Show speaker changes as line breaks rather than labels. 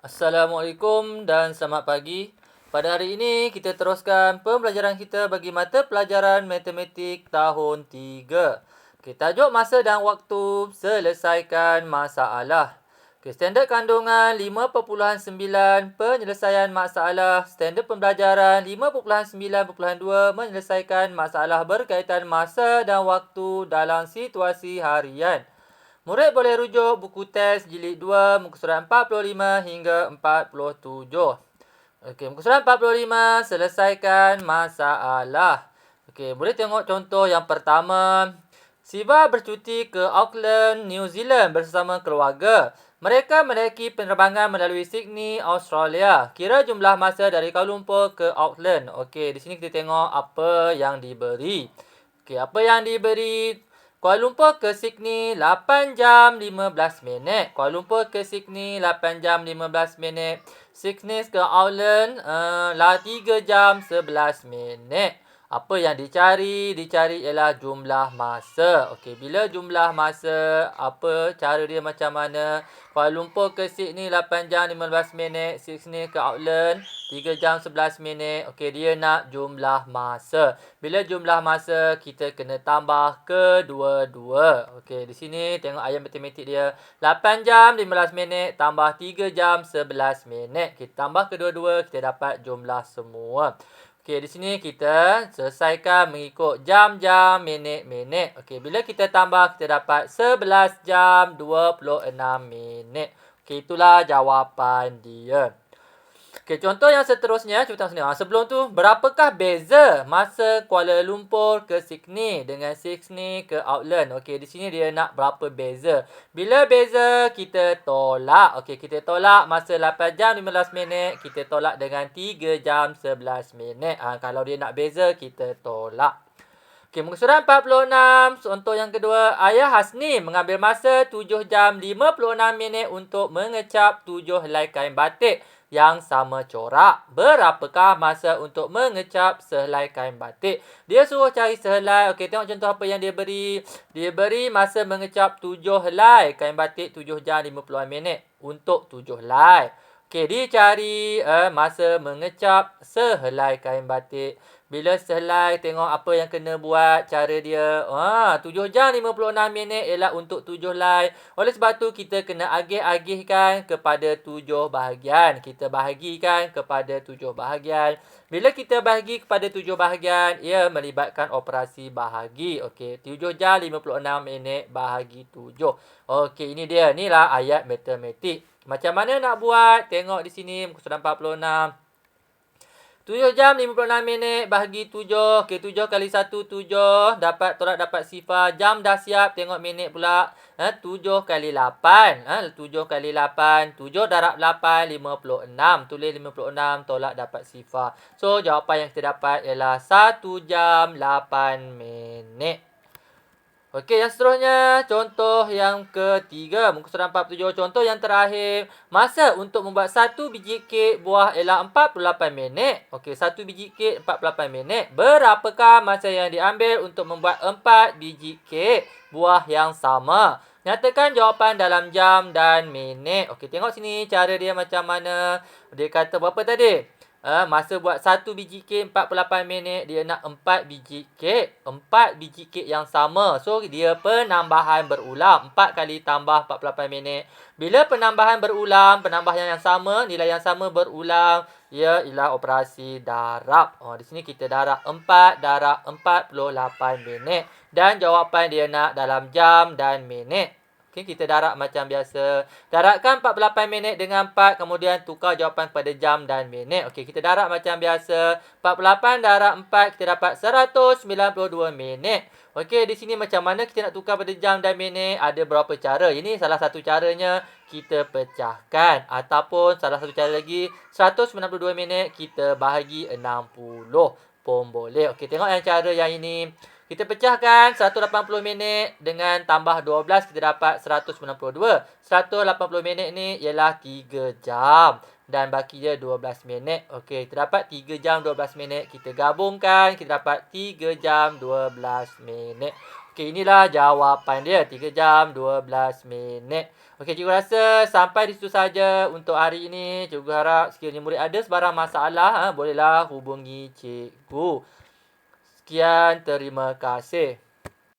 Assalamualaikum dan selamat pagi. Pada hari ini kita teruskan pembelajaran kita bagi mata pelajaran matematik tahun 3. Tajuk masa dan waktu selesaikan masalah. Standard kandungan 5.9 penyelesaian masalah. Standard pembelajaran 5.9.2 menyelesaikan masalah berkaitan masa dan waktu dalam situasi harian. Murid boleh rujuk buku teks jilid 2 muka surat 45 hingga 47. Okey, muka surat 45, selesaikan masalah. Okey, boleh tengok contoh yang pertama. Siva bercuti ke Auckland, New Zealand bersama keluarga. Mereka menaiki penerbangan melalui Sydney, Australia. Kira jumlah masa dari Kuala Lumpur ke Auckland. Okey, di sini kita tengok apa yang diberi. Okey, apa yang diberi? Kuala Lumpur ke Sydney 8 jam 15 minit. Kuala Lumpur ke Sydney 8 jam 15 minit. Sydney ke Auckland 3 jam 11 minit. Apa yang dicari? Dicari ialah jumlah masa. Okey, bila jumlah masa, apa cara dia macam mana? Kuala Lumpur ke Sydney 8 jam 15 minit. Sydney ke Auckland 3 jam 11 minit. Okey, dia nak jumlah masa. Bila jumlah masa, kita kena tambah kedua-dua. Okey, di sini tengok ayat matematik dia. 8 jam 15 minit tambah 3 jam 11 minit. Kita tambah kedua-dua, kita dapat jumlah semua. Okey, di sini kita selesaikan mengikut jam-jam, minit-minit. Okey, bila kita tambah, kita dapat 11 jam 26 minit. Okey, itulah jawapan dia. Okey, contoh yang seterusnya, cuba tengok sini. Sebelum tu, berapakah beza masa Kuala Lumpur ke Sydney dengan Sydney ke Auckland? Okey, di sini dia nak berapa beza. Bila beza, kita tolak. Okey, kita tolak masa 8 jam 15 minit, kita tolak dengan 3 jam 11 minit. Kalau dia nak beza, kita tolak. Okey, muka surat 46, contoh yang kedua. Ayah Hasni mengambil masa 7 jam 56 minit untuk mengecap 7 helai kain batik yang sama corak. Berapakah masa untuk mengecap sehelai kain batik? Dia suruh cari sehelai. Okey, tengok contoh apa yang dia beri. Dia beri masa mengecap 7 helai kain batik 7 jam 56 minit untuk 7 helai. Okey, dia cari masa mengecap sehelai kain batik. Bila sehelai, tengok apa yang kena buat cara dia. 7 jam 56 minit ialah untuk 7 helai. Oleh sebab tu, kita kena agih-agihkan kepada 7 bahagian. Kita bahagikan kepada 7 bahagian. Bila kita bahagi kepada 7 bahagian, ia melibatkan operasi bahagi. Okey, 7 jam 56 minit bahagi 7. Okey, ini dia. Inilah ayat matematik. Macam mana nak buat? Tengok di sini, muka surat 46. 7 jam 56 minit bahagi 7. Okey, 7 kali 1, 7. Tolak dapat sifar. Jam dah siap. Tengok minit pula. 7 kali 8. 7 kali 8. 7 darab 8, 56. Tulis 56. Tolak dapat sifar. So, jawapan yang kita dapat ialah 1 jam 8 minit. Okey, yang seterusnya, contoh yang ketiga. Muka surat 47, contoh yang terakhir. Masa untuk membuat 1 biji kek buah ialah 48 minit. Okey, 1 biji kek 48 minit. Berapakah masa yang diambil untuk membuat 4 biji kek buah yang sama? Nyatakan jawapan dalam jam dan minit. Okey, tengok sini cara dia macam mana. Dia kata berapa tadi? Masa buat 1 biji kek 48 minit, dia nak 4 biji kek. 4 biji kek yang sama. So, dia penambahan berulang. 4 kali tambah 48 minit. Bila penambahan berulang, penambahan yang sama, nilai yang sama berulang, ia ialah operasi darab. Di sini kita darab 4 darab 48 minit. Dan jawapan dia nak dalam jam dan minit. Okay, kita darab macam biasa. Darabkan 48 minit dengan 4. Kemudian tukar jawapan kepada jam dan minit. Okey, kita darab macam biasa. 48 darab 4, kita dapat 192 minit. Okey, di sini macam mana kita nak tukar pada jam dan minit? Ada berapa cara? Ini salah satu caranya, kita pecahkan. Ataupun salah satu cara lagi, 192 minit kita bahagi 60 pun boleh. Okey, tengok yang cara yang ini. Kita pecahkan 180 minit dengan tambah 12, kita dapat 192. 180 minit ni ialah 3 jam. Dan baki dia 12 minit. Okey, kita dapat 3 jam 12 minit. Kita gabungkan, kita dapat 3 jam 12 minit. Okey, inilah jawapan dia. 3 jam 12 minit. Okey, cikgu rasa sampai di situ saja untuk hari ini. Cikgu harap sekiranya murid ada sebarang masalah, bolehlah hubungi cikgu. Sekian, terima kasih.